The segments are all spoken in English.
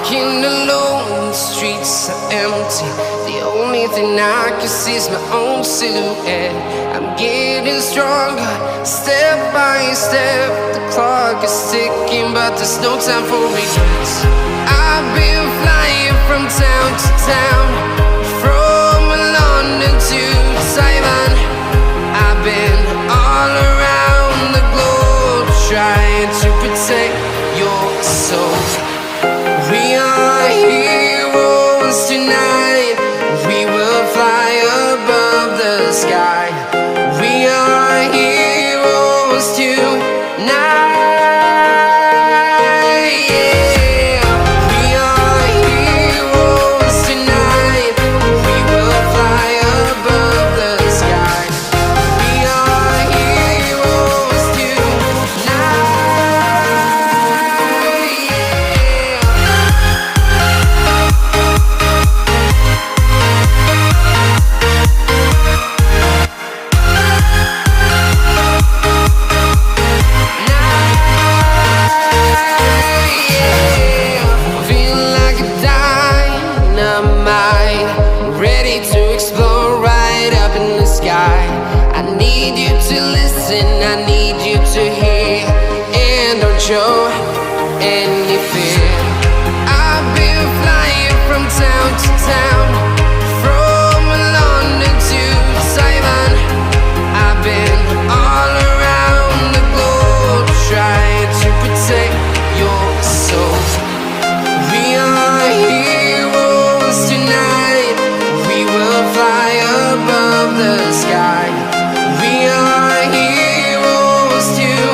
walking alone, the streets are empty. The only thing I can see is my own silhouette. I'm getting stronger, step by step. The clock is ticking, but there's no time for regrets. I've been flying from town to town, from London to Taiwan. I've been all around the globe, trying to protect your soul. We are heroes tonight. We will fly above the sky. We are heroes tonight. Yeah. We are heroes tonight. We will fly above the sky. We are heroes tonight. I need you to hear and don't show any fear. I've been flying from town to town, from London to Taiwan. I've been all around the globe, trying to protect your soul. We are heroes tonight. We will fly above the sky. We are heroes tonight.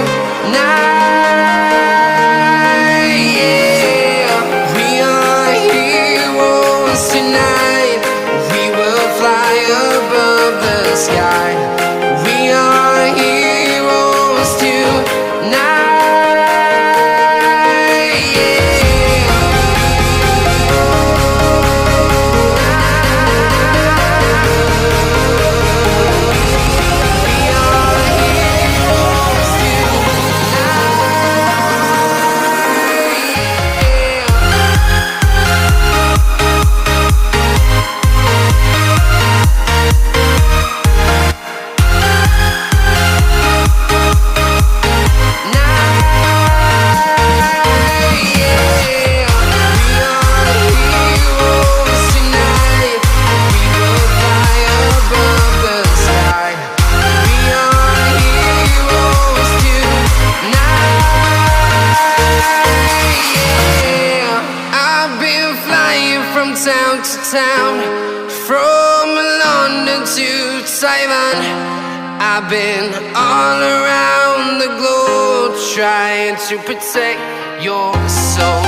Yeah. We are heroes tonight. We will fly above the sky. We are heroes tonight. Town to town, from London to Taiwan. I've been all around the globe, trying to protect your soul.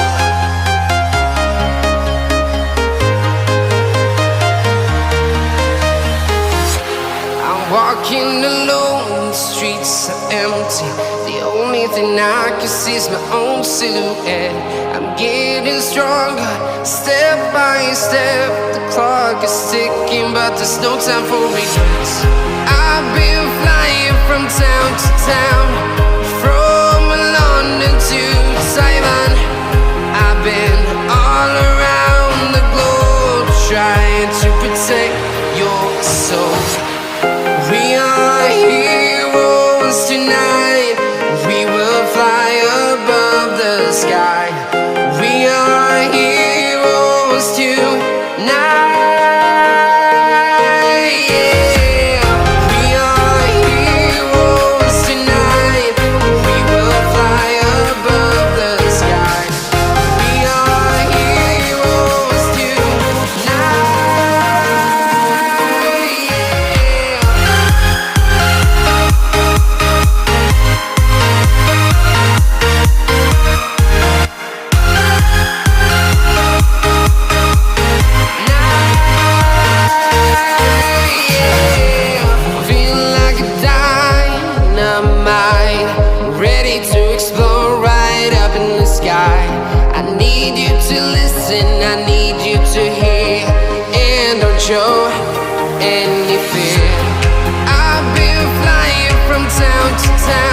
I'm walking alone, the streets are empty. The only thing I can see is my own silhouette. I'm getting stronger, step by step. The clock is ticking, but there's no time for regrets. I've been flying from town to town, from London to Taiwan. I've been all around the globe, trying to protect your soul. We are heroes tonight. We will fly above the sky. We are heroes tonight. Yeah. We are heroes tonight. We will fly above the sky. We are heroes tonight. I need you to listen, I need you to hear, and don't show any fear. I've been flying from town to town.